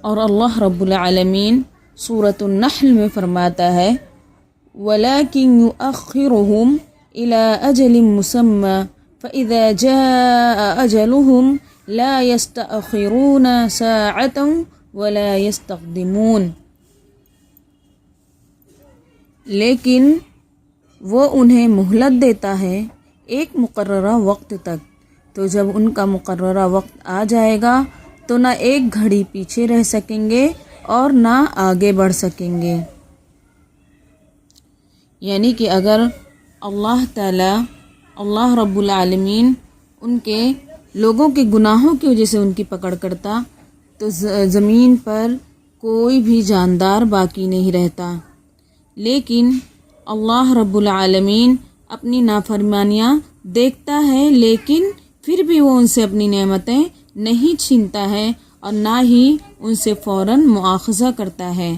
اور اللہ رب العالمین سورۃ النحل میں فرماتا ہے وَلَكِنْ يُؤَخِّرُهُمْ إِلَىٰ أَجَلٍ مُّسَمًّى فَإِذَا جَاءَ أَجَلُهُمْ لَا يَسْتَأْخِرُونَ سَاعَةً وَلَا يَسْتَقْدِمُونَ، لیکن وہ انہیں مہلت دیتا ہے ایک مقررہ وقت تک، تو جب ان کا مقررہ وقت آ جائے گا تو نہ ایک گھڑی پیچھے رہ سکیں گے اور نہ آگے بڑھ سکیں گے۔ یعنی کہ اگر اللہ تعالی اللہ رب العالمین ان کے لوگوں کے گناہوں کی وجہ سے ان کی پکڑ کرتا تو زمین پر کوئی بھی جاندار باقی نہیں رہتا، لیکن اللہ رب العالمین اپنی نافرمانیاں دیکھتا ہے، لیکن پھر بھی وہ ان سے اپنی نعمتیں نہیں چھینتا ہے اور نہ ہی ان سے فوراً مؤاخذہ کرتا ہے۔